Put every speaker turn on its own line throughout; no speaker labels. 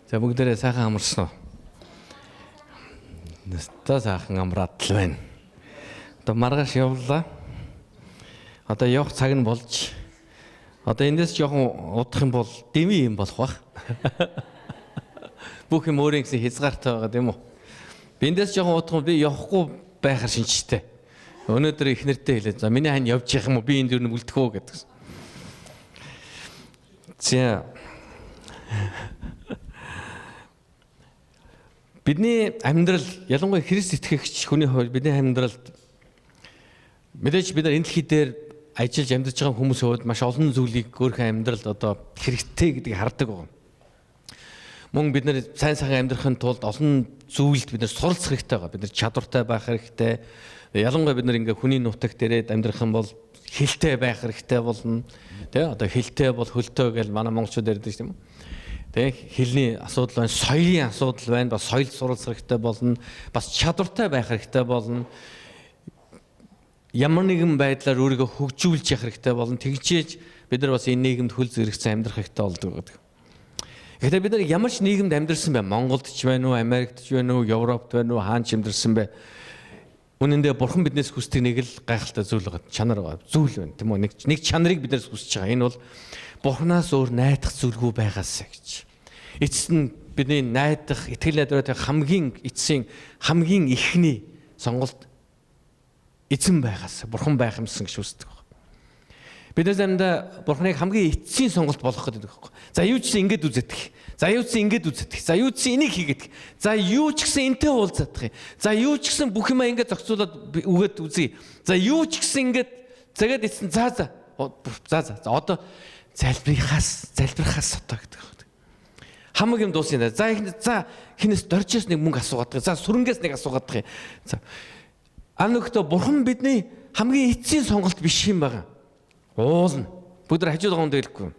За бүгдээрээ сайхан амарсан уу? Нэстэ сайхан амраад л байна. Одоо маргааш явлаа. Одоо явах цаг нь болж. Одоо эндээс жоохон удах юм бол дэми юм болох бах. Бүх юм өөрийн гэсэн хязгаартай байгаа тийм үү? Би эндээс жоохон удах юм би явахгүй байхаар шинжтэй. Өнөөдөр их нэртэй хэлээ. За миний хань явж явах юм уу? Би энд юу үлдэх үү гэдэг. За бидний амьдрал ялангуяа Христ итгэгч хүний хувьд бидний амьдралд мэдээж бид нар энэ дэлхий дээр ажиллаж амьдарч байгаа хүмүүсийн хувьд маш олон зүйлийг өөрийнхөө амьдралд одоо хэрэгтэй гэдгийг хардаг байна. Мөн бид нар сайн сайхан амьдрахын тулд олон зүйлд бид нар суралцах хэрэгтэй байгаа. Бид нар чадвартай байх хэрэгтэй. Ялангуяа бид нар ингээ хүний нутагт ирээд амьдрах юм бол хилтэй байх хэрэгтэй болно. Тэ одоо хилтэй бол хөлтөө гэж манай монголчууд ярьдаг тийм үү? Тэ хэлний асуудал байна, соёлын асуудал байна, бас соёл суралцах хэрэгтэй болно, бас чадвартай байх хэрэгтэй болно. Ямар нэгэн байдлаар өөрийгөө хөгжүүлж явах хэрэгтэй болно. Тэгжээж бид нар бас энэ нийгэмд хөл зэрэгцэн амьдрах хэрэгтэй болдог гэдэг. Гэхдээ бид нар ямар ч нийгэмд амьдарсан бай, Монголд ч байна уу, Америкт ч байна уу, Европт байна уу, хаан ч амьдарсан бай. Үнэндээ бурхан биднээс хүсдэг нэг л гайхалтай зүйл байгаа. Чанар байгаа. Зүйл байна, тийм үү? Нэг чанарыг биднээс хүсэж байгаа. Энэ бол бурханаас өөр найдах зүйлгүй байгаасаа гэж. Эцэст нь бидний найдах, итгэл найдвартай хамгийн эцсийн хамгийн ихний сонголт эзэн байгаасаа бурхан байх юмсан гэж үздэг байна. Бид заримдаа бурханыг хамгийн эцсийн сонголт болгох гэдэг байхгүй. За юу ч гэсэн ингэж үзэдэх. За юу ч гэсэн ингэж үзэдэх. За юу ч гэсэн энийг хийгээд. За юу ч гэсэн энтэй уулзах юм. За юу ч гэсэн бүх юмаа ингэж зохицуулаад үгээд үзье. За юу ч гэсэн ингэж загаад ицсэн. За одоо залбирахаас одоо гэдэг байна. Хамаг юм дуусна. За хинээс доржээс нэг мөнгө асуугаад. За сүрэнгээс нэг асуугаад. За анөхтө бурхан бидний хамгийн эцсийн сонголт биш юм байна. Уулна. Бүгд хажууд байгаа юм дээлэхгүй.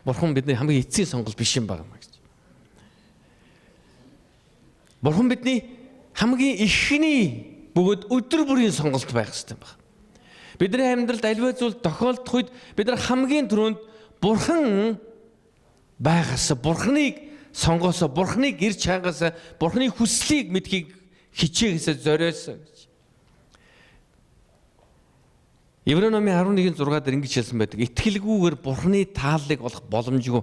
Бурхан бидний хамгийн эцсийн сонголт биш юм байна гэж. Бурхан бидний хамгийн ихний бөгөөд өдөр бүрийн сонголт байх хэрэгтэй байна. Бидний амьдралд аливаа зүйл тохиолдох үед бид нар хамгийн түрүүнд бурхан байгаасаа, бурханыг сонгоосоо, бурханыг ирж чангаасаа, бурханы хүслийг мэдхийг хичээгээсээ зориосоо гэж. Еврей номын 11:6 дээр ингэж хэлсэн байдаг. Итгэлгүйгээр бурханы тааллыг олох боломжгүй.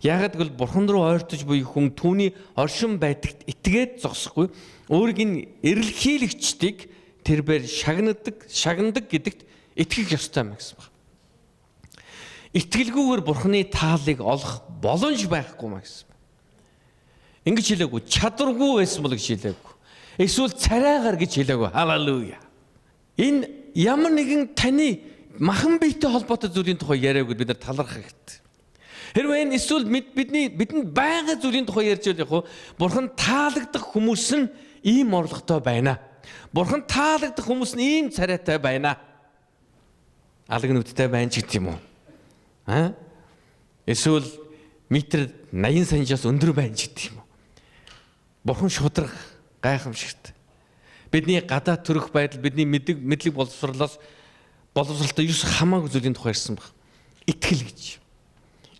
Яагаад гэвэл бурхан руу ойртож буй хүн түүний оршин байдагт итгээд зогсохгүй. Өөрийг нь эрэлхийлэгчдийг тэрээр шагнадаг гэдэгт итгэх ёстой юм гэсэн байна. Итгэлгүйгээр бурханы тааллыг олох боломж байхгүй маа гэсэн. Ингэж хэлээгүй. Чадваргүй байсан бол гэж хэлээгүй. Эсвэл царайгаар гэж хэлээгүй. Халелуя. Энэ ямар нэгэн таны махан биетэй холбоотой зүйлийн тухай яриаг бид нар талархах хэрэгтэй. Хэрвээ энэ эсвэл бидэнд байгаа зүйлийн тухай ярьж байх уу? Бурхан таалагдах хүмүүс нь ийм орлоготой байна. Бурхан таалагдах хүмүүс нь ийм царайтай байна. Алаг нүдтэй байна ч гэдэг юм уу? Эсвэл метр 80 сантиас өндөр байна ч гэдэг юм уу? Бурхан шудраг гайхамшигт. Бидний гадаад төрөх байдал, бидний мэдлэг боловсралтай юус хамаагүй зүйлийн тухай ярьсан баг. Итгэл гэж.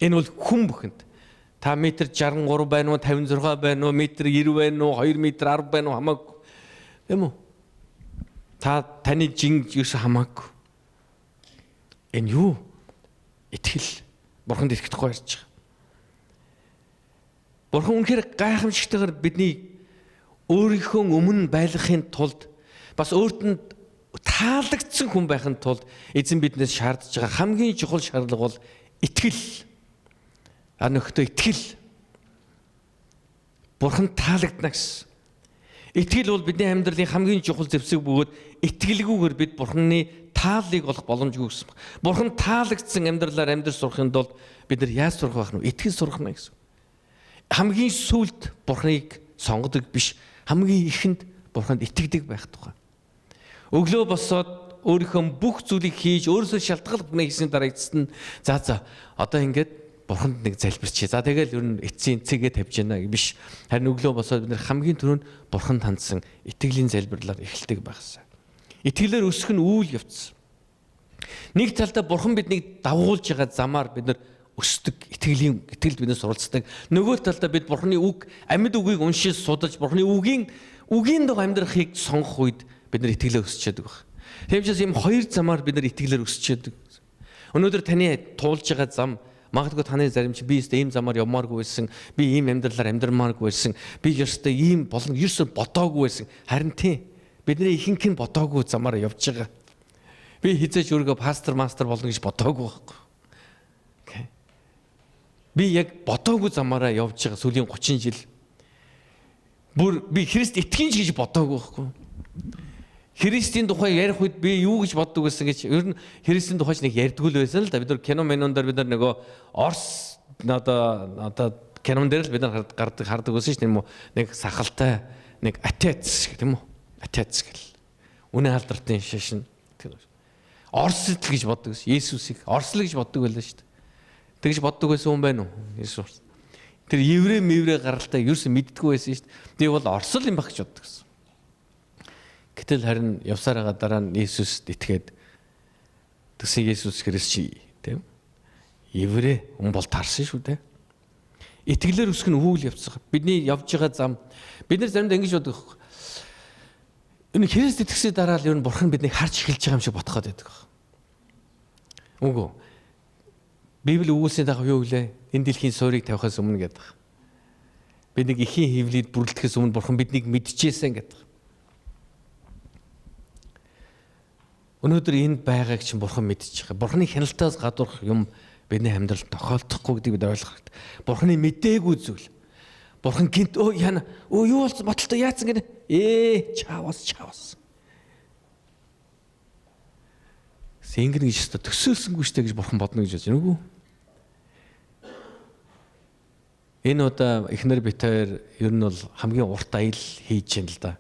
Энэ бол хүн бүхэнд. Та метр 63 байна уу, 56 байна уу, метр 90 байна уу, 2 метр 10 байна уу хамаагүй. Тийм үү? Таны жинг юус хамаагүй. Энэ юу? Итгэл. Бурханд итгэх тухай ярьж байгаа. Бурхан үнэхээр гайхамшигтайгаар бидний өөрийнхөө өмнө байлгахын тулд бас өөрт нь таалагдсан хүн байхын тулд эзэн биднээс шаардж байгаа хамгийн чухал шаардлага бол итгэл. Нөхөдөө итгэл. Бурхан таалагдана гэсэн. Итгэл бол бидний амьдралын хамгийн чухал зэвсэг бөгөөд итгэлгүйгээр бид бурханы тааллыг олох боломжгүй гэсэн. Бурхан таалагдсан амьдралаар амьдрах сурахын тулд бид нар яаж сурах байх нь? Итгэл сурах нь гэсэн. Хамгийн сүүлд бурханыг сонгодог биш. Хамгийн ихэнд бурханд итгэдэг байх тухай. Өглөө босоод өөрийнхөө бүх зүйлийг хийж өөрөөсөө шалтгаалх бүнэ хийсний дараа эцэст нь за одоо ингээд бурханд нэг залбирчээ. За тэгэл ер нь эцсийн цэгээ тавьж яана биш. Харин өглөө босоод бид нар хамгийн түрүүнд бурханд хандсан итгэлийн залбирлаар эхэлдэг байхсан. Итгэлээр өсөх нь үйл явц. Нэг талдаа бурхан биднийг дагуулж байгаа замаар бид нар өсдөг, итгэлд биднээс суралцдаг. Нөгөө талдаа бид Бурхны үг, амьд үгийг уншиж судалж Бурхны үгийн дагуу амьдрахыг сонгох үед бид нар итгэлээ өсчээд байгаа. Тийм учраас ийм хоёр замаар бид нар итгэлээр өсчээд. Өнөөдөр таны туулж байгаа зам магадгүй таны зарим чи би ийм замаар явмааргүй байсан, би ийм амьдралаар амьдрмааргүй байсан, би ёстой ийм болно ерөөсөө бодоогүй байсан. Харин тийм бидний ихэнх нь бодоогүй замаар явж байгаа. Би хизээч өөрийгөө пастор болно гэж бодоогүй байхгүй. Би яг бодоогүй замаараа явж байгаа сүүлийн 30 жил. Бүр би Христ итгэж гэж бодоогүй байхгүй. Христийн тухай ярих үед би юу гэж боддог байсан гэж ер нь Христийн тухайч нэг ярьдгүй л байсан л да. Бид нар кино дээр бид нар нөгөө Орс одоо кинон дээр л бид нар хардаг байсан ш тийм үү. Нэг сахалтай нэг атец гэх тийм үү. Атец гэл. Үнэн алдртын шашин. Орсл гэж боддог ш. Есүсийг Орсл гэж боддог байлаа ш. Тэгж боддог байсан хүн байна уу? Есүс. Тэр еврей гаралтай ерөөсөө мэддэггүй байсан ш. Би бол Орсл юм баг гэж боддог гэсэн. Гэтэл харин явсаар байгаа дараа нь Есүст итгээд тэгсэн Есүс Христ чи тийм еврей хүн бол таарсан шүү дээ. Итгэлээр өсгөх нь үйл явц. Бидний явж байгаа зам бид нар заримдаа ингэж боддог. Энэ Христ итгэсний дараа л ер нь Бурхан биднийг харж эхэлж байгаа юм шиг бодоход байдаг. Үгүй. Библи өгүүлсний дагуу юу гэлээ? Энэ дэлхийн суурийг тавихаас өмнө гэдэг. Бид нэг ихийн хөвлөд бүрэлдэхээс өмнө Бурхан биднийг мэдчихсэн гэдэг. Өнөөдөр энд байгааг чинь Бурхан мэдчихэж байгаа. Бурханы хяналтаас гадуурх юм бидний амьдралд тохиолдохгүй гэдгийг бид ойлгох хэрэгтэй. Бурханы мэдээгүй зүйл. Бурхан гинт яана юу болсон боталтай яатсан гэнэ? Чаавас. Сэнгэр гэж өстө төсөөлсөнгүй штэ гэж Бурхан бодно гэж байна уу? Энэ удаа эхнэр бит хоёр ер нь бол хамгийн урт аялал хийж байна л да.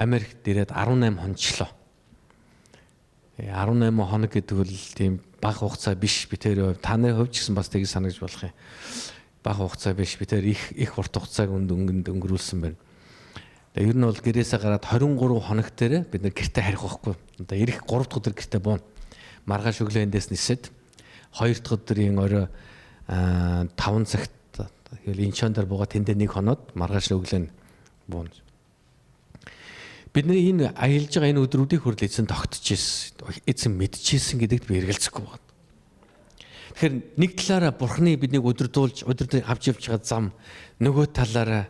Америкт ирээд 18 хончлоо. 18 хоног гэдэг бол тийм бага хугацаа биш бит хоёр. Та нарын хувьд ч гэсэн бас тийг санаж болох юм. Бага хугацаа биш бит хоёр их урт хугацааг өнгөрүүлсэн байна. Тэгээ ер нь бол гэрээсээ гараад 23 хоног дээр бид нэр гэртээ харих байхгүй. Одоо ирэх 3 дахь өдөр гэртээ буун. Маргааш өглөө эндээс нисээд 2 дахь өдрийн орой 5 цагт тэгэл Инчон дээр буугаад тэндээ 1 хоноод маргааш өглөө буун. Бидний энэ аялж байгаа энэ өдрүүдийн хүртэл эзэн тогтчихсэн, эзэн мэдчихсэн гэдэгт би эргэлзэхгүй байна. Тэгэхээр нэг талаараа Бурханы биднийг удирдуулж авч явж байгаа зам, нөгөө талаараа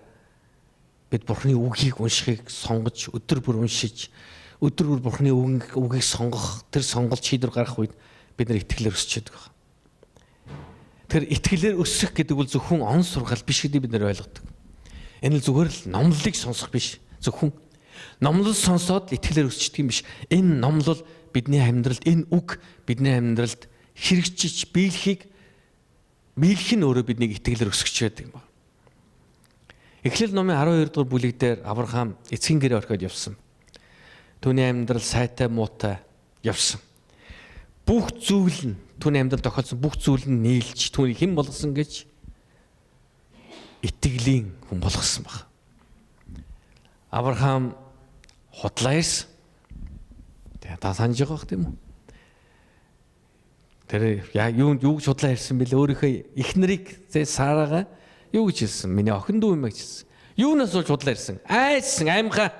бид Бурханы үгийг уншихыг сонгож, өдөр бүр уншиж, өдөр бүр Бурханы үгийг сонгох, тэр сонголт шийдвэр гаргах үед бид нар итгэлээр өсчээд байгаа. Тэгэхээр итгэлээр өсөх гэдэг бол зөвхөн он сургаал биш гэдгийг бид нар ойлгодог. Энэ л зүгээр л номлолыг сонсох биш, зөвхөн номлол сонсоод итгэлээр өсчдөг юм биш. Энэ номлол бидний амьдралд, энэ үг бидний амьдралд хэрэгжиж биелэх нь өөрөө биднийг итгэлээр өсгөж байдаг юм байна. Эхлэл номын 12 дугаар бүлэг дээр Авраам эцгийн гэрээ орхиод явсан. Түүний амьдрал сайтай муутай явсан. Бүх зүйл нь түүний амьдрал тохиолдсон бүх зүйл нь нийлж түүний хэн болгосон гэж итгэлийн хүн болгосон баг. Авраам худлаа ирсэн. Тэгээ та санаж байгаа бох тийм үү? Тэр юу гэж худлаа ирсэн бэлээ? Өөрийнхөө эхнэрийг Сарага юу гэж хэлсэн? Миний охин дүү юм гэж хэлсэн. Юунаас болж худлаа ирсэн? Айсан аймхаа.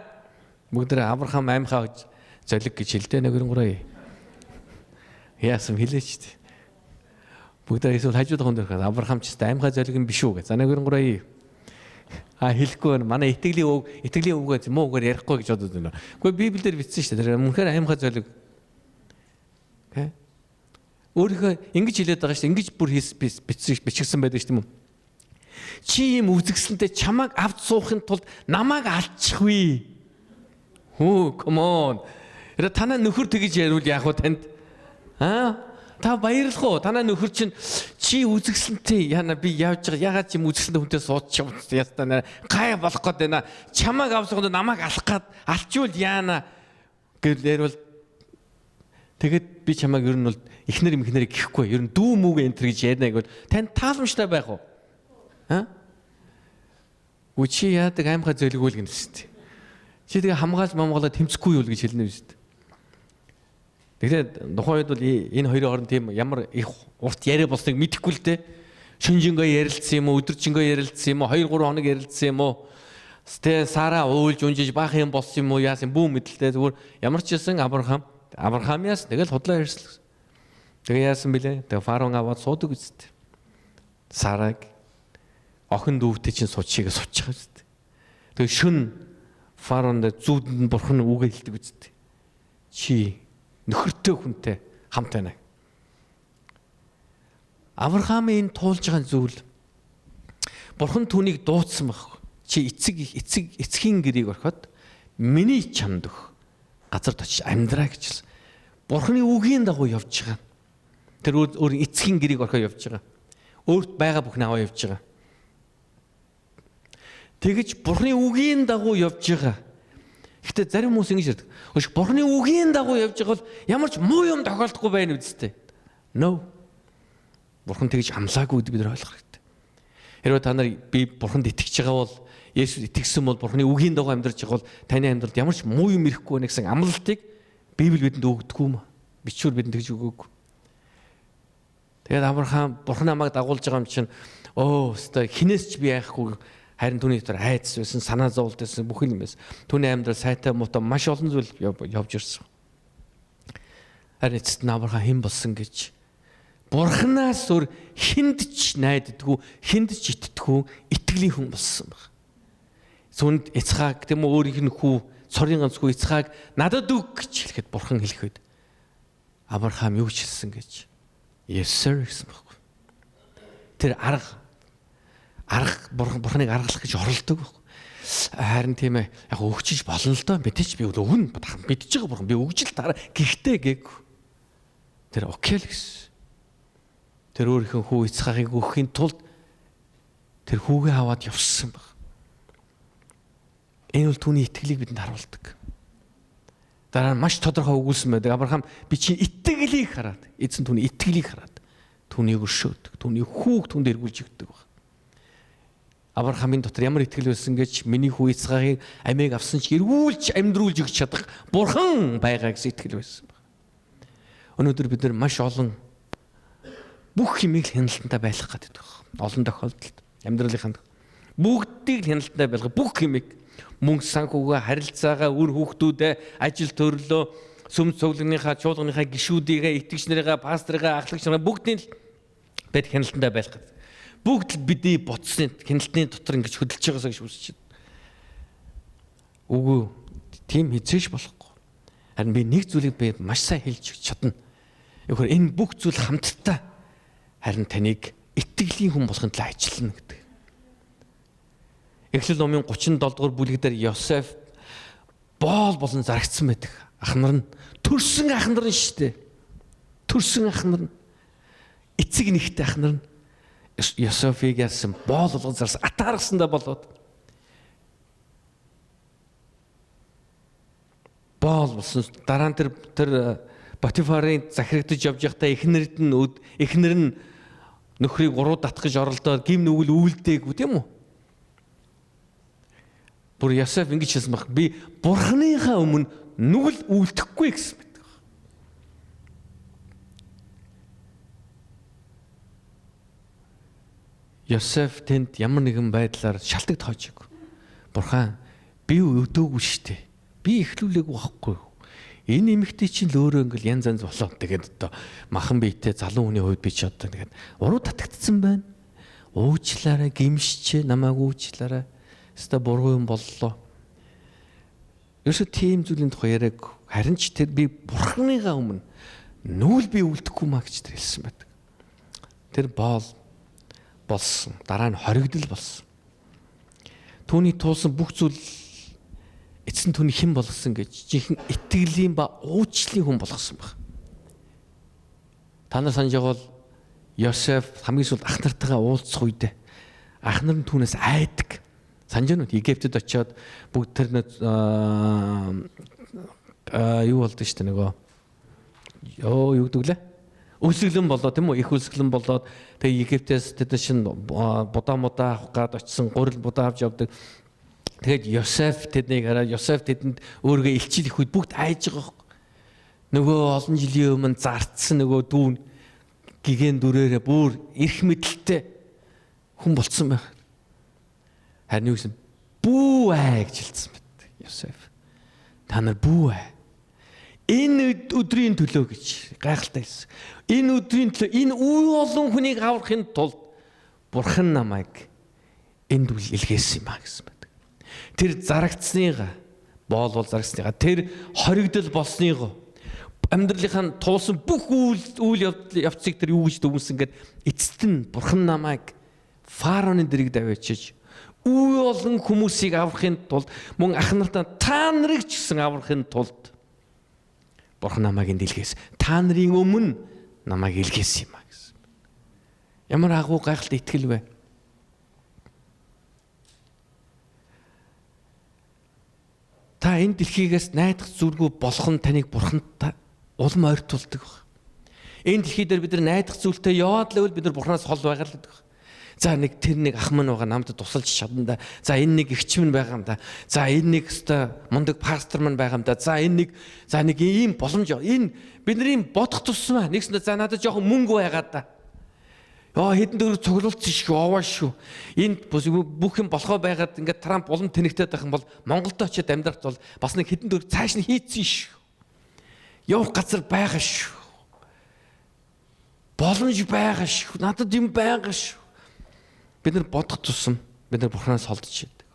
Бүгд Авраам аймхаа гэж золиг гэж хэлдэг нэгэн гурай. Яасан хэлээч дээ. Бүгд эсвэл хажууд хонд дөрөх Авраам ч гэсэн аймхаа золиг юм биш үү гэж. За нэгэн гурай. Хэлэхгүй байна. Манай итгэлийн үгээр муу үгээр ярихгүй гэж бодод байна. Гэхдээ Библиэлд бичсэн шүү дээ. Тэр мөнхөр аймхаа золиг. Өөрийнхөө ингэж хэлээд байгаа шүү дээ. Ингэж бүр бичсэн байдаг шүү дээ. Чи ийм үзэгсэлэнтэй чамайг авч суухын тулд намайг алчихвээ. Come on. Эра танаа нөхөр тэгж яриул яах вэ танд? Та баярлах уу? Танаа нөхөр чинь чи үзэгсэлэнтэй яана би явж байгаа. Ягаад чи үзэгсэлэнтэй хүнтэй суудчих юм ястаа гай болох гээд байна. Чамайг авсахад намайг алах гээд алчвал яана гэж яриул. Тэгэд би чамайг ер нь бол эхнэр гэхгүй. Ер нь дүү мүүгээ энэ төр гэж ярина гэвэл тань тааламжтай байх уу? Үчи яадаг аймхаа зөлгүүл гэнэ шүү дээ. Чи тэгээ хамгаалж тэмцэхгүй юу гэж хэлнэ шүү дээ. Тэгэхээр тухайн үед бол энэ хоёрын хооронд тийм ямар их урт яриа болсныг мэдэхгүй л дээ. Шүнжингөө ярилцсан юм уу, өдөржингөө ярилцсан юм уу, 2 3 хоног ярилцсан юм уу? Тэ Сара уйлж унжиж баах юм болсон юм уу? Яасан бүү мэдлээ. Зүгээр ямар ч байсан Авраамиас тэгэл худлаа ярьсан. Тэгээ яасан бэлээ? Тэгээ фараон аваад суудаг үсттэй. Сараг охин дүүвтэй чинь суудшигээ суучих үсттэй. Тэгээ шүн фараонд зүүдэнд бурхан үгээ хэлдэг үсттэй. Чи нөхөртэй хүнтэй хамт байна. Авраамын туулж байгаа зүйл бурхан түүнийг дуудсан байхгүй. Чи эцгийн гэрийг орхиод миний чамд өх газарт очиж амьдраа гэж хэлсэн. Бурханы үгийн дагуу явж байгаа. Тэр өөр эцгийн гэрийг орхиод явж байгаа. Өөрт байгаа бүхнээ аваа явж байгаа. Тэгэж бурханы үгийн дагуу явж байгаа. Гэтэ зарим хүмүүс ингэж ярьдаг. Хөөш бурханы үгийн дагуу явж байгаа бол ямар ч муу юм тохиолдохгүй байна үстэй. No. Бурхан тэгж амлаагүй гэдэг бид нар ойлгох хэрэгтэй. Хэрвээ та нар би бурханд итгэж байгаа бол Есүс итгэсэн бол бурханы үгийн дагуу амьдарч байгаа бол таны амьдралд ямар ч муу юм ирэхгүй байна гэсэн амлалтыг Библи бидэнд өгдөггүй юм. Бичвэр бидэнд тэгж өгөөгүй. Тэгээд Авраам бурхан намайг дагуулж байгаа юм чинь өстой хинээс ч би яахгүй харин түүний дотор айдас байсан, санаа зовлт байсан бүх юм байсан. Түүний амьдрал сайтай муутай маш олон зүйл явж ирсэн. Харин эцэст нь Авраам хэн болсон гэж бурханаас өөр хинд ч найддаггүй, хинд ч итгэдэггүй итгэлийн хүн болсон баг. Сүнд Ицхак тийм үү өөрийнх нь хүү, цорын ганц хүү Ицхак надад өг гэж хэлэхэд бурхан хэлэхэд Авраам юу ч хэлсэн гэж Yes sir гэсэн байхгүй. Тэр бурханыг аргалах гэж оролдог байхгүй. Харин тийм ээ яг өгчиж болно л доо мэдээч би өгнө мэдж байгаа бурхан би өгж л дараа гэхдээ гээг тэр окей л гэсэн. Тэр өөрийнхөө хүү Ицхакыг өгөхийн тулд тэр хүүгээ аваад явсан баг. Энэ бол түүний итгэлийг бидэнд харуулдаг. Дараа нь маш тодорхой өгүүлсэн байдаг. Авраам би чинь итгэлийг хараад, эзэн түүний итгэлийг хараад түүнийг өршөөдөг. Түүний хүүг түнд эргүүлж өгдөг баг. Авраамын дотор ямар итгэл байсан гэж миний хүү Ицхакыг амийг авсан ч эргүүлж амьдруулж өгч чадах бурхан байгаа гэсэн итгэл байсан баг. Өнөөдөр бид нар маш олон бүх хэмээг хяналттай байх гэдэг байна. Олон тохиолдолд амьдралын бүгдийг хяналттай байлгах бүх хэмээг мөнгө санхугаа, харилцаагаа, үр хүүхдүүдээ, ажил төрлөө, сүм цуглагныхаа, чуулганыхаа гишүүдийгээ, итгэгч нарыгаа, пасторыгаа, ахлагч нараа бүгдийн л бид хяналттай байх гэдэг. Бүгд л бидний бодсны хяналтны дотор ингэж хөдөлж байгаасаа гэж үзэж байна. Үгүй тийм хизээш болохгүй. Харин би нэг зүйлийг би маш сайн хэлж чадна. Ихэр энэ бүх зүйл хамтдаа харин таныг итгэлийн хүн болохын тулд ажиллана гэдэг. Эхлэл номын 37 дугаар бүлэг дээр Йосеф боол болон зарагдсан байдаг. Ахнар нь төрсөн ахнар нь шүү дээ. Төрсөн ахнар нь эцэг нэгтэй ахнар нь Йосефийг яасан боол болгон зарсан атаархсандаа болоод боол болсон. Дараа нь тэр Потифарын захирагдаж явж байхдаа эхнэр нь нөхрийг уруу татах гэж оролдоод гим нүгэл үйлдээгүй тийм үү? Бүр Йосеф ингэж хэлсэн баг. Би бурханыхаа өмнө нүгэл үйлдэхгүй гэсэн мэт. Йосеф тэнд ямар нэгэн байдлаар шалтгаан тоожиг. Бурхан би өдөөгүй штэ. Би эхлүүлээгүй байхгүй. Энэ эмэгтэй чинь өөрөө ингээл янз янз болоод тэгээд одоо махан биетэй залуу хүний хувьд би ч одоо тэгээд уруу татагдсан байна. Уучлаарай, гимшчээ, намайг уучлаарай. Өстө буруу юм боллоо. Ерөөсөө тийм зүйлийн тухай яриаг харин ч тэр би бурханыгаа өмнө нүүл би үлдэхгүй маа гэж тэр хэлсэн байдаг. Тэр боол болсон. Дараа нь хоригдол болсон. Түүний туулсан бүх зүйл эцэн түүний хэн болгосон гэж жинхэнэ итгэлийн ба уучлалын хүн болгосон баг. Та нар санаж байгаа бол Йосеф хамгийн сүүлд ах нартайгаа уулзах үедээ ах нар нь түүнээс айдаг. Санаж байна уу? Египтэд очиод бүгд тэр юу болдог шүү дээ нөгөө юу гэдэг лээ? Үлсгэлэн болоод тийм үү? Их үлсгэлэн болоод тэгээ Египтээс тэд шин будаа авах гад очисон гурил будаа авч явдаг. Тэгээд Йосеф тэднийг хараад Йосеф тэдэнд өөргөө илчилэх үед бүгд айж байгаа. Нөгөө олон жилийн өмнө зардсан нөгөө дүүн гигэн дүрээрээ бүр эрх мэдэлтэй хүн болцсон байх. Харин юу гэсэн бүү ээ гэж хэлсэн мэт. Йосеф. Та нар бүү ээ. Энэ өдрийн төлөө гэж гайхалтай хэлсэн. Энэ өдрийн төлөө энэ үе олон хүнийг аврахын тулд Бурхан намайг энд үл илгээсэн юм а гэсэн байдаг. Тэр зарагдсныгаа, боолвол зарагдсныгаа, тэр хоригдол болсныгоо, амьдралынхаа туулсан бүх үйл явцыг тэр юу гэж дүгнсэн гэд эцэст нь Бурхан намайг фараоны дэрэг даваачиж үе олон хүмүүсийг аврахын тулд мөн ах нартаа та нарыг ч гэсэн аврахын тулд Бурхан намайг энд илгээсэн. Та нарын өмнө намайг илгээсэн юм а гэсэн. Ямар агуу гайхалтай итгэл вэ? Та энэ дэлхийгээс найдах зүргүү болох нь таныг Бурханд улам ойртуулдаг баг. Энэ дэлхий дээр бид нар найдах зүйлтэй яваад л бид нар Бурханаас хол байгаа л гэдэг баг. За нэг тэр нэг ах мань байгаа намд тусалж чадна да. За энэ нэг эгч мань байгаа юм да. За энэ нэг өстой мундаг пастор мань байгаа юм да. За энэ нэг ийм боломж энэ бидний бодох тусмаа нэгсэндээ за надад жоохон мөнгө байгаад да. Хэдэн төгрөг цуглуулсан шүү, овоо шүү. Энд бүх юм болохоо байгаад ингээд Трамп улам тэнэгтэй байх юм бол Монголд очиод амьдрахт бол бас нэг хэдэн төгрөг цааш нь хийцэн шүү. Явах газар байгаа шүү. Боломж байгаа шүү. Надад юм байгаа шүү. Бид нар бодох тусам бид нар Бурханаас холдож байдаг.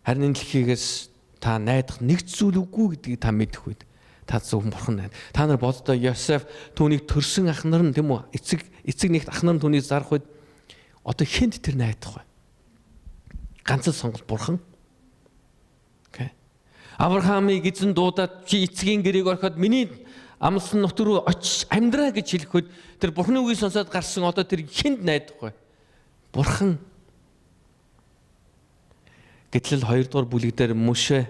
Харин энэ дэлхийгээс та найдах нэг зүйл үгүй гэдгийг та мэдэх үед та зөвхөн Бурхан найд. Та нар боддоо Йосеф түүнийг төрсөн ах нар нь тийм үү? Эцэг нэгт ах нар нь түүнийг зарах үед одоо хэнд тэр найдах вэ? Ганц л сонголт Бурхан. Окей. Авраамыг эзэн дуудаад чи эцгийн гэрээг орхиод миний амлсан нутг руу очиж амьдраа гэж хэлэхэд тэр Бурханы үгийг сонсоод гарсан одоо тэр хэнд найдах вэ? Бурхан. Гэтэл 2 дугаар бүлэг дээр Моше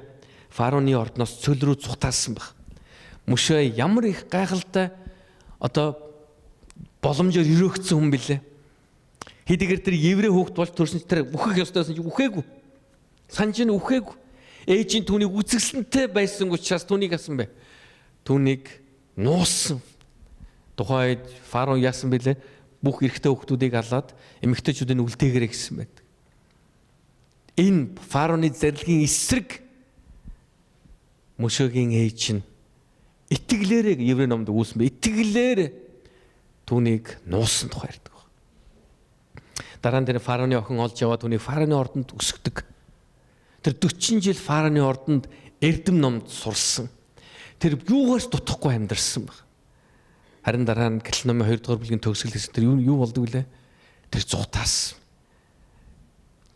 фараоны ордноос цөл рүү цухтаасан баг. Моше ямар их гайхалтай одоо боломжоор өрөөгдсөн хүн билээ. Хэдийгээр тэр еврей хүүхэд болж төрсөн тэр үхэх ёстойсэн чи үхээгүй. Санж нь үхээгүй. Ээж нь түүнийг үзэсгэлэнтэй байсан учраас түүнийг асан бэ? Түүнийг нуусан. Тухайд фараон яасан бэлээ? Бүх эрэгтэй хүүхдүүдийг алаад эмэгтэйчүүдийн үлдээгээрэй гэсэн байдаг. Энэ фараоны зарилгын эсрэг Мошегийн ээж нь итгэлээрээ еврей номд өгүүлсэн бэ. Итгэлээр түүнийг нуусан тухай ярьдаг. Дараа нь тэр фараоны охин олж яваад түүнийг фараоны ордонд өсгдөг. Тэр 40 жил фараоны ордонд эрдэм номд сурсан. Тэр юугаас дутахгүй амьдарсан баг. Харин дараа нь Гэлэл номын 2 дугаар бүлгийн төгсгөлээс тэр юу болдог вүлээ? Тэр цутаас.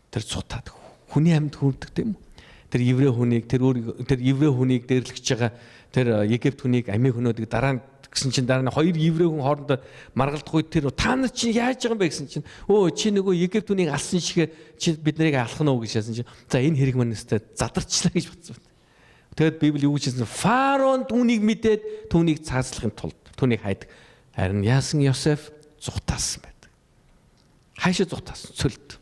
Тэр цутаад хүний амьд хүрдэг тийм үү? Тэр еврей хүнийг тэр еврей хүнийг дээрлэгч байгаа тэр Египт хүнийг амийн хөнөөдөг дараа нь гэсэн чинь дараа нь 2 еврей хүн хоорондоо маргалдах үед тэр та нар чинь яаж байгаа юм бэ гэсэн чинь чи нөгөө Египт хүнийг алсан шиг чи бид нарыг алах нь уу гэж яасан чинь за энэ хэрэг маань өстэй задарчлаа гэж бодсон. Тэгэд Библи юу гэж хэлсэн? Фараон түүнийг мэдээд түүнийг цаазлахын тулд түүнийг хайдаг. Харин яасан Йосеф зугатаасан байдаг. Хаашаа зугатаасан? Цөлд.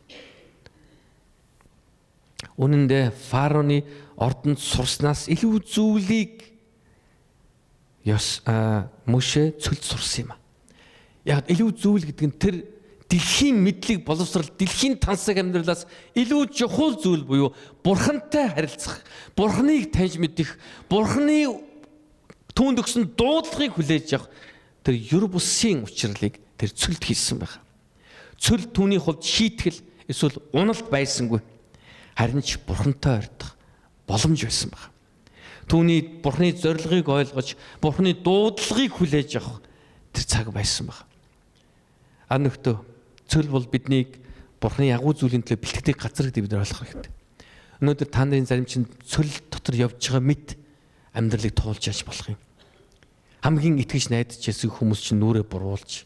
Үнэн дээр фараоны ордонд сурснаас илүү зүйлийг Моше цөлд сурсан юм а. Яг илүү зүйл гэдэг нь тэр дэлхийн мэдлэг боловсрал, дэлхийн тансаг амьдралаас илүү чухал зүйл буюу Бурхантай харилцах, Бурханыг таньж мэдэх, Бурханы түүнд өгсөн дуудлагыг хүлээж авах тэр юр бусын учрлыг тэр цөлд хийсэн байна. Цөл түүний хувьд шийтгэл эсвэл уналт байсангүй. Харин ч Бурхантай ойртох боломж байсан байна. Түүний Бурханы зорилгыг ойлгож, Бурханы дуудлагыг хүлээж авах тэр цаг байсан байна. Анөхтөө цөл бол биднийг Бурханы агуу зүйлийн төлөө бэлтгэдэг газар гэдэг бид нар ойлгох хэрэгтэй. Өнөөдөр та нарын зарим чинь цөл дотор явж байгаа мэд амьдралыг туулж яаж болох юм? Хамгийн итгэж найдаж байсан хүмүүс чинь нүрээ буруулж,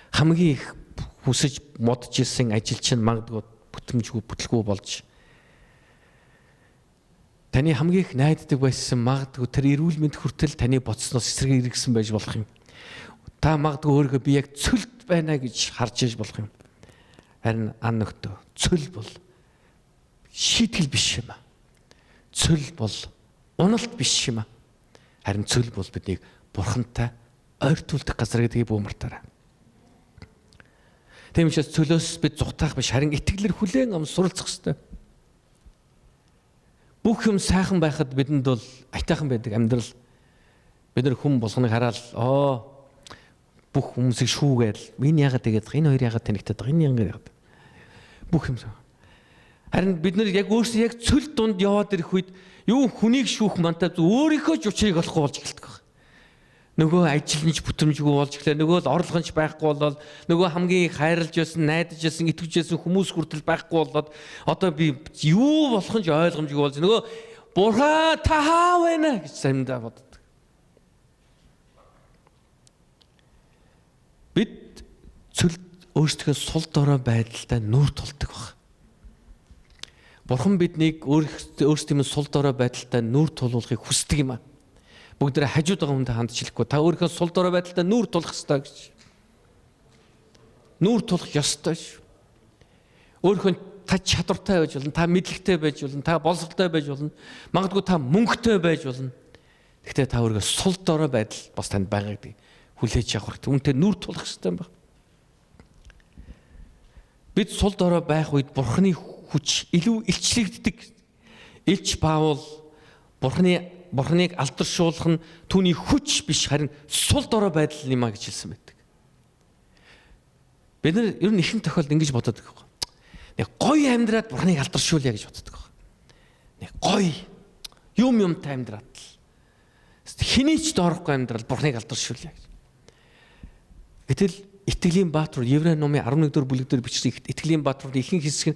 хамгийн их хүсэж модж ирсэн ажил чинь магадгүй бүтэмжгүй бүтлгүй болж таны хамгийн их найддаг байсан магадгүй тэр эрүүл мэнд хүртэл таны бодсноос эсрэг иргсэн байж болох юм. Та магадгүй өөрийгөө би яг цөлд байна гэж харж иж болох юм. Харин анөхтөө цөл бол шийтгэл биш юм а. Цөл бол уналт биш юм а. Харин цөл бол биднийг бурхантай ойртуулдаг газар гэдгийг бүү мартаарай. Тийм учраас цөлөөс бид зүхтаах биш, харин итгэлээр хүлээн авч суралцах ёстой. Бүх юм сайхан байхад бидэнд бол аятайхан байдаг амьдрал. Бид нар хүн болгоныг хараад бүх хүмүүсийг шүүгээл энэ яагаад тэгээд энэ хоёр яагаад танигтаад байгаа энэ яагаад бүх юм. Харин бид нар яг өөрсдөө яг цөл дунд яваад ирэх үед юу хүнийг шүүх мантаа өөрийнхөө ч учрыг олохгүй болж эхэлдэг байна. Нөгөө ажилнч бүтрэмжгүй болж эхлэв. Нөгөө л орлогонч байхгүй болоод нөгөө хамгийн хайрлж байсан, найдаж байсан, итгэж байсан хүмүүс хүртэл байхгүй болоод одоо би юу болох нь ойлгомжгүй болж нөгөө бурхан та хаа вэ гэж заримдаа боддог. Бид цөл өөрсдөө сул дорой байдалтай нүур тулдаг баг. Бурхан биднийг өөрсдийн сул дорой байдалтай нүур тулуулахыг хүсдэг юм аа. Бүгдээ хажууд байгаа хүнтэй хандчихлахгүй. Та өөрийнхөө сул дорой байдалтай нүур тулах ёстой гэж. Нүур тулах ёстой ш. Өөрийнхөө та чадвартай байж болно, та мэдлэгтэй байж болно, та боловсролтой байж болно. Магадгүй та мөнгөтэй байж болно. Гэхдээ та өөрийнхөө сул дорой байдал бас танд байгаа гэдэг хүлээж авах хэрэгтэй. Үүнтэй нүур тулах ёстой юм байна. Бид сул дорой байх үед Бурханы хүч илүү илчлэгддэг. Илч Паул Бурханыг алдаршуулах нь түүний хүч биш, харин сул дорой байдал юм а гэж хэлсэн байдаг. Бид нар ер нь ихэнх тохиолдолд ингэж боддог байхгүй. Нэг гоё амьдраад Бурханыг алдаршуулъя гэж боддог байхгүй. Нэг гоё юмтай амьдраад хэний ч доорохгүй амьдрал Бурханыг алдаршуулъя гэж. Гэтэл Итгэлийн Баатар Еврей номын 11-р бүлэг дээр бичсэн Итгэлийн Баатарууд ихний хэсэг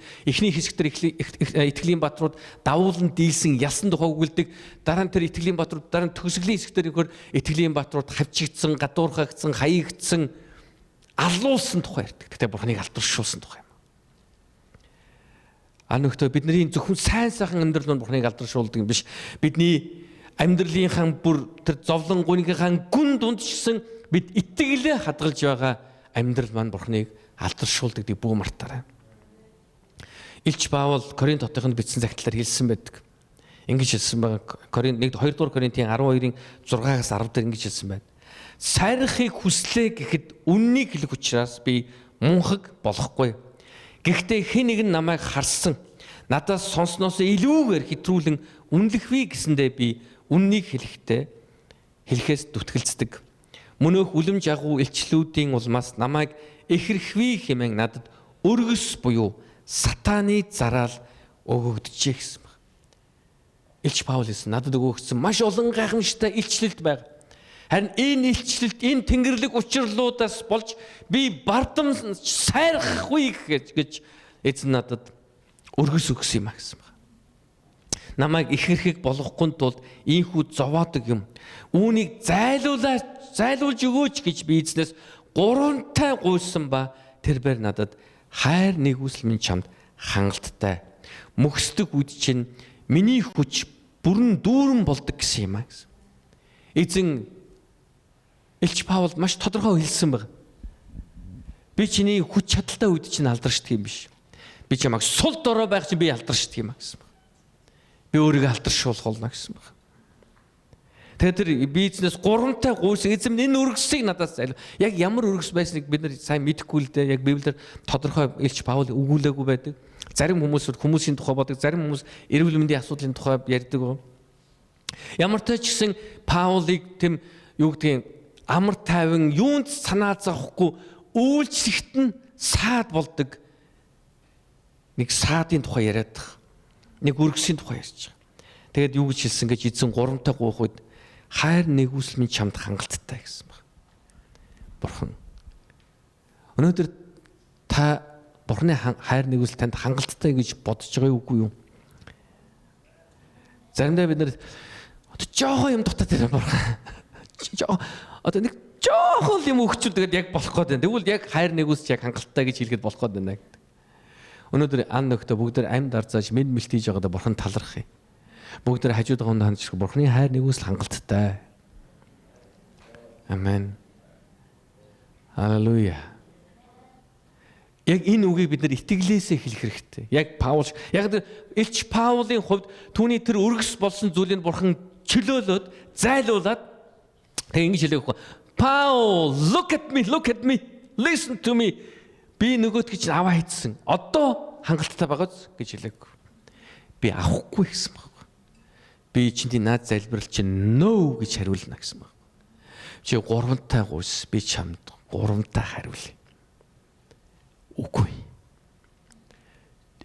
дээр Итгэлийн Баатарууд давуулан дийлсэн ялсан тухай өгүүлдэг. Дараа нь тэр Итгэлийн Баатарууд дараа нь төгсгөлийн хэсэг дээр ихээр Итгэлийн Баатарууд хавчигдсан, гадуурхагдсан, хаягдсан, алуулсан тухай ярьдаг. Тэгтээ Бурханыг алдаршуулсан тухай юм. Нөхдөд бидний зөвхөн сайн сайхан амьдрал нь Бурханыг алдаршуулдаг юм биш. Бидний амьдралынхаа бүр тэр зовлон гунигийнхаа гүн дунд чсэн бид итгэлээ хадгалж байгаа амьдрал маань Бурханыг алдаршуулдаг гэдэг бүү мартаарай. Илч Паул Коринт хотынд бичсэн загтлаар хэлсэн байдаг. Ингэж хэлсэн байгаа. Коринт 2-р Коринтын 12-ын 6-аас 10 дээр ингэж хэлсэн байна. Сайрахыг хүслээ гэхэд үннийг хэлэх учраас би мунхаг болохгүй. Гэхдээ хэн нэг нь намайг харсан, надаас сонсноос илүүгээр хэтрүүлэн үнэлэхвээ гэсэндээ би үннийг хэлэхээс дүтгэлцдэг. Мөнөөх үлэм жагуу илчлүүдийн улмаас намайг эхэрхвээ хэмээн надад өргөс буюу сатааны зараал өгөгдөж гэсэн баг. Илч Паул хэлсэн надад өгөгдсөн маш олон гайхамшигтай илчлэлт байна. Харин энэ илчлэлт энэ тэнгэрлэг учирлуудаас болж би бардам сайрахгүй гэж эзэн надад өргөс өгсөн юм а гэсэн баг. Намайг ихэрхэг болохгүй тулд ийхүү зовоодог юм. Үүнийг зайлуулж өгөөч гэж би эзнээс 3 тай гуйсан ба тэр бэр надад хайр нэгүсэл минь чамд хангалттай. Мөхсдөг үд чинь миний хүч бүрэн дүүрэн болдог гэсэн юм а гэсэн. Эзэн Илч Паул маш тодорхой хэлсэн баг. Би чиний хүч чадалтай үед чинь алдаршдаг юм биш. Би чамайг сул дорой байх чинь би алдаршдаг юм а гэсэн. Би өөрийгөө алдаршуулах болно гэсэн баг. Тэгээд тэр бизнес 3 тай гуйсан эзэм энэ өргөсийг надаас зайлуу. Яг ямар өргөс байсныг бид нар сайн мэдэхгүй л дээ. Яг Библиэр тодорхой Илч Паул өгүүлээгүй байдаг. Зарим хүмүүсийн тухай бодог, зарим хүмүүс эрүүл мэндийн асуудлын тухай ярьдаг. Ямар ч гэсэн Паулыг тэм юу гэдгийг амар тайван юунд санаа зовхгүй үйлчлэгт нь саад болдог. Нэг саадын тухай яриад байгаа. Нэг өргөсийн тухай ярьж байгаа. Тэгээд юу гэж хэлсэн гэж эзэн 3 тай гуйх үед хайр нэгүсэл минь чамд хангалттай гэсэн баг. Бурхан. Өнөөдөр та Бурханы хайр нэгүсэл танд хангалттай гэж бодож байгаа үгүй юу? Заримдаа бид нар жоохон юм дутаад байна Бурхан. Одоо нэг жоохон юм өгчүүл тэгээд яг болох гээд байна. Тэгвэл яг хайр нэгүсэл яг хангалттай гэж хэлгээд болох гээд байна гэдэг. Өнөөдөр нөхдөд бүгд амьд арзааж мэд мэлтийж байгаадаа Бурхан талархъя. Бүгд хажууд байгаа хүнд хандчих. Бурханы хайр нэгүсэл хангалттай. Амен. Халелуя. Яг энэ үгийг бид нар итгэлээсээ хэлэх хэрэгтэй. Яг Паул, яг Илч Паулын хувьд түүний тэр өргөс болсон зүйлийг Бурхан чөлөөлөөд зайлуулад тэг ингэж хэлэхгүй. Paul, look at me, listen to me. Би нөгөөдгөө чинь аваа хийдсэн. Одоо хангалттай байгааз гэж хэлэхгүй. Би авахгүй гэсэн байна. Би чиний наад залбирал чинь no гэж хариулна гэсэн байна. Чи гуравтай гуйс би чамд гуравтай хариулъя. Үгүй.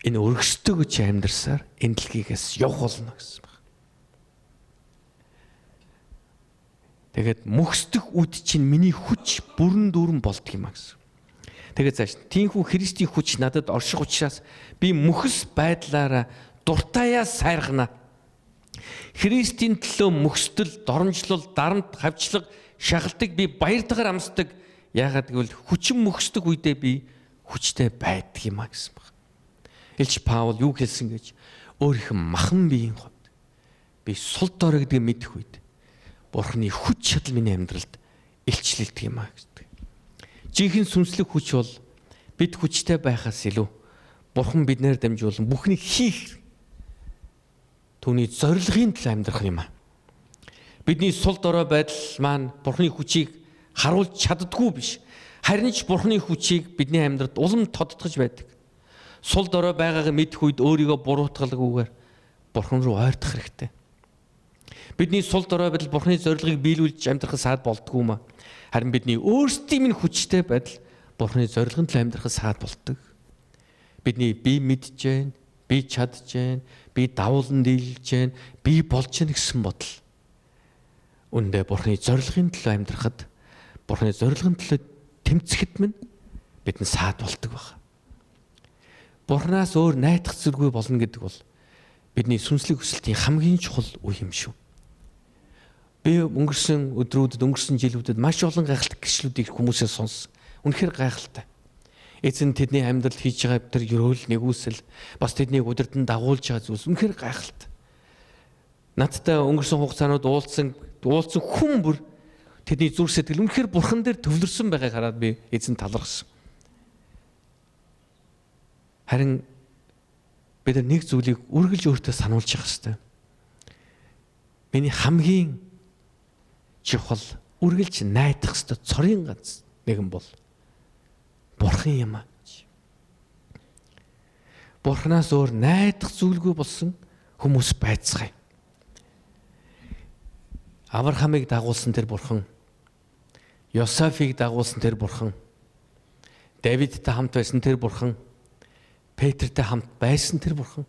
Энэ өргөстөг чи амьдрсаар энэ дэлхийгээс явах болно гэсэн байна. Тэгээд мөхсдөх үд чинь миний хүч бүрэн дүүрэн болдгиймаа гэсэн. Тэгээд зааш тийхүү Христийн хүч надад орших учраас би мөхс байдлаараа дуртаяа сайрхна. Христийн төлөө мөхсдөл, доромжлол, дарамт, хавчлаг, шахалдаг би баяртайгаар амсдаг. Яагаад гэвэл хүчин мөхсдөг үедээ би хүчтэй байдаг юмаа гэсэн байна. Илч Паул юу хэлсэн гэж өөрийнх нь махан биеийн хувьд би сул дорой гэдгийг мэдэх үед Бурхны хүч чадал миний амьдралд илчлэлдэг юм аа гэдэг. Жинхэнэ сүнслэг хүч бол бид хүчтэй байхаас илүү Бурхан биднээр дамжуулан бүхнийг хийх түүний зорилгын төлөө амьдрах юм аа. Бидний сул дорой байдал маань Бурхны хүчийг харуулж чаддаггүй биш. Харин ч Бурхны хүчийг бидний амьдралд улам тодтогч байдаг. Сул дорой байгаагаа мэдэх үед өөрийгөө буруутгалгүйгээр Бурхан руу ойртох хэрэгтэй. Бидний сул дорой байдал Бурхны зорилгыг биелүүлж амьдрахад саад болдгоо маа. Харин бидний өөрсдийн минь хүчтэй байдал Бурхны зорилгын төлөө амьдрахад саад болдог. Бидний би мэдж जैन, би чадж जैन, би давуулан дийлж जैन, би болж जैन гэсэн бодол. Үндэ Бурхны зорилгын төлөө амьдрахад, Бурхны зорилгын төлөө тэмцэхэд минь бидэн саад болдог байна. Бурханаас өөр найдах зэргүй болно гэдэг бол бидний сүнслэг өсөлтийн хамгийн чухал үе юм шүү. Би өнгөрсөн өдрүүдэд, өнгөрсөн жилүүдэд маш олон гайхалтай гэрчлүүдийг хүмүүсээс сонссон. Үнэхээр гайхалтай. Эзэн тэдний амьдралд хийж байгаа тэр ерөөл нэгүсэл, бас тэднийг удирдан дагуулж байгаа зүйлс үнэхээр гайхалтай. Надтай өнгөрсөн хугацаанууд уулзсан хүн бүр тэдний зүрх сэтгэл үнэхээр Бурхан дээр төвлөрсөн байгааг хараад би эзэн талархсан. Харин бид нэг зүйлийг үргэлж өөртөө сануулж явах хэрэгтэй. Миний хамгийн чухал үргэлж найдах ёстой цорын ганц нэгэн бол Бурхан юм аа. Бурханаас өөр найдах зүйлгүй болсон хүмүүс байцгаая. Авраамыг дагуулсан тэр Бурхан, Йосефийг дагуулсан тэр Бурхан, Давидтай хамт байсан тэр Бурхан, Петртэй хамт байсан тэр Бурхан,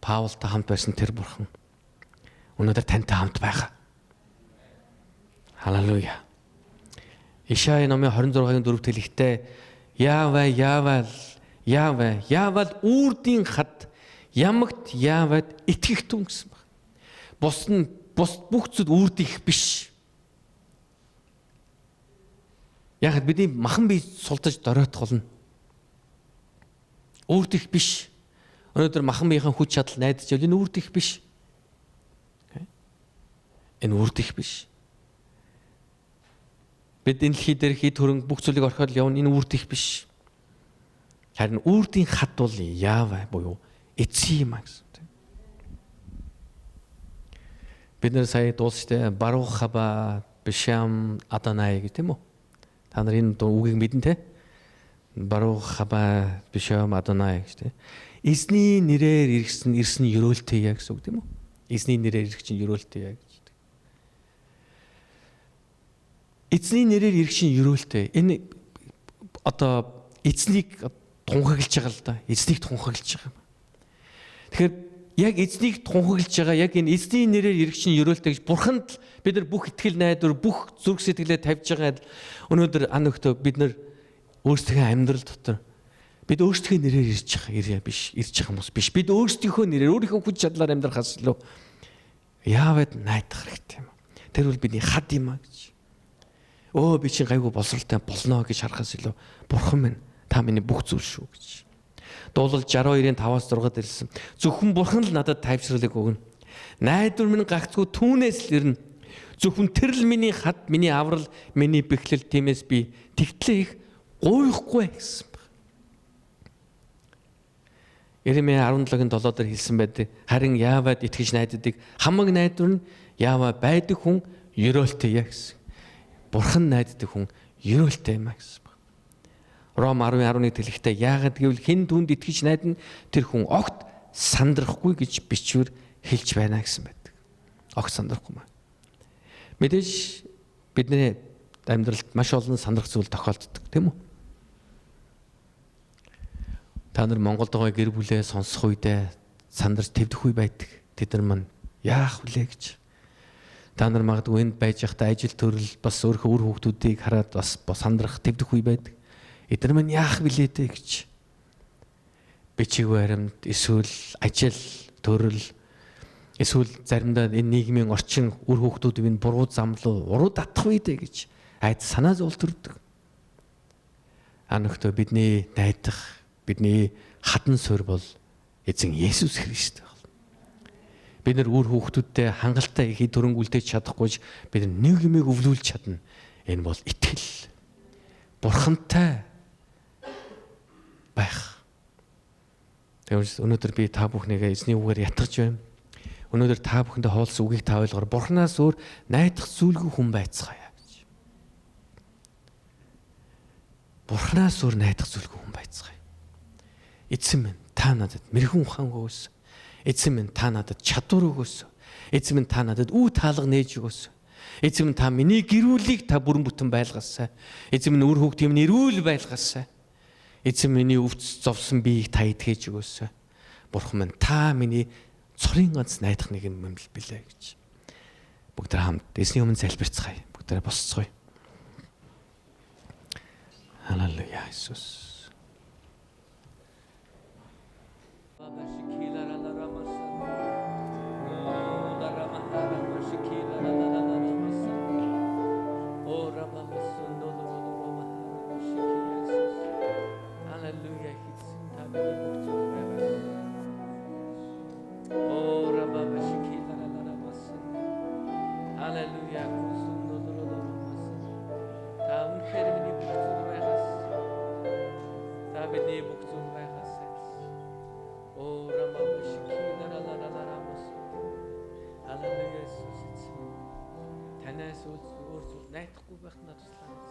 Паултай хамт байсан тэр Бурхан өнөөдөр тантай хамт байгаа. Халелуя. Ишая номын 26-гийн 4-т хэлэхдээ Яавал үрдийн хад ямагт яавад итгэх түн гэсэн байна. Бус бүх зүйл үрдих биш. Яг бидний махан бие сулдаж дороотох болно. Үрдих биш. Өнөөдөр махан биеийн хүч чадал найдаж явал энэ үрдих биш. Энэ үрдих биш. Бид энэ дэлхий дээр хит хөрөнгө бүх зүйлийг орхиод явна энэ үрдих биш. Харин үрдийн хад бол Яава буюу эцэг юм аа гэсэн. Бид нэр сая дуусчтай Барух хаба Бишам Адонай гэх тийм үү? Та нар энэ үгийг мэднэ те? Барух хаба Бишам Адонай гэж те. Эзний нэрээр ирсэн ерөөлтэй яа гэсэн үг тийм үү? Эзний нэрээр ирэх чинь ерөөлтэй яа гэж. Эзний нэрээр ирэх чинь ерөөлтэй. Энэ одоо эзнийг тунхаглаж байгаа л да. Эзнийг тунхаглаж байгаа юм. Тэгэхээр яг эзнийг тунхаглаж байгаа яг энэ эзний нэрээр ирэх чинь ерөөлтэй гэж Бурханд бид нар бүх итгэл найдвар бүх зүрх сэтгэлээ тавьж байгаа. Өнөөдөр ан өгтөө бид нар өөрсдийнхөө амьдрал дотор бид өөрсдийнхөө нэрээр ирж байгаа биш ирж байгаа хүмүүс биш. Бид өөрсдийнхөө нэрээр өөрийнхөө хүч чадлаар амьдрахаас илүү яавад найдах хэрэгтэй юм. Тэр бол бидний хад юм а гэж. Өө би чинь гайгүй боловсралтай болно гэж харахаас илүү Бурхан минь та миний бүх зүйл шүү гэж. Дуулал 62-ийн 5-6-д ирсэн. Зөвхөн Бурхан л надад тайвшруулыг өгнө. Найдвар минь гагцгүй түүнээс л ирнэ. Зөвхөн тэр л миний хад, миний аврал, миний бэхлэл тиймээс би тэгтлээ их гуйхгүй гэсэн. Иремья 17:7 дээр хэлсэн байдаг. Харин Яавад итгэж найддаг хамаг найдвар нь Яава байдаг хүн ёроолтой гэсэн. Бурхан найддаг хүн ёроолтой юм а гэсэн. Ром 10:11 хэлэхдээ яагаад гэвэл хэн түүнд итгэж найдна тэр хүн огт сандрахгүй гэж бичвэр хэлж байна гэсэн байдаг. Огт сандрахгүй маа. Мэдээж бидний амьдралд маш олон сандрах зүйл тохиолддог, тийм үү? Та нар Монголд байгаа гэр бүлээ сонсох үедээ сандарч твдэх үе байдаг. Тэд нар маань яах вүлээ гэж. Та нар магадгүй энд байж байхдаа ажил төрөл бас өөрийнхөө үр хүүхдүүдийг хараад бас сандрах твдэх үе байдаг. Эдгээр маань яах вүлээ дээ гэж. Бичиг баримт, эсвэл ажил төрөл, эсвэл заримдаа энэ нийгмийн орчин үр хүүхдүүдийг нь буруу зам руу уруу татах үе дээ гэж айд санаа зовлтөрдөг. Анохтой бидний найдах, бидний хадан суурь бол эзэн Есүс Христ. Бид нар үр хүүхдүүдтэй хангалттай их төрөнгүүлдэж чадахгүй бид нэг юмыг өвлүүлж чадна. Энэ бол итгэл. Бурхантай байх. Тэгвэл өнөөдөр би та бүхнийгээ эзний үгээр ятгах байна. Өнөөдөр та бүхэндээ хоолсон үгийг та ойлгоор Бурханаас өөр найдах зүйлгүй хүн байцгаая гэж. Бурханаас өөр найдах зүйлгүй хүн байцгаая. Эзэн минь та надад мэрхэн ухаан өгөөс. Эзэн минь та надад чадвар өгөөс. Эзэн минь та надад үе таалга нээж өгөөс. Эзэн минь та миний гэрүүлийг та бүрэн бүтэн байлгаасай. Эзэн минь үр хүүхдийн минь эрүүл байлгаасай. Эзэн миний өвц зовсон биеийг та итгэж өгөөс. Бурхан минь та миний цорын ганц найдах нэг юм билээ гэж. Бүгд хамт эзний өмнө залбирцгаая. Бүгд босцгоё. Халелуя Иесус. Танаас өөр зүйл найдахгүй байх надад туслаа.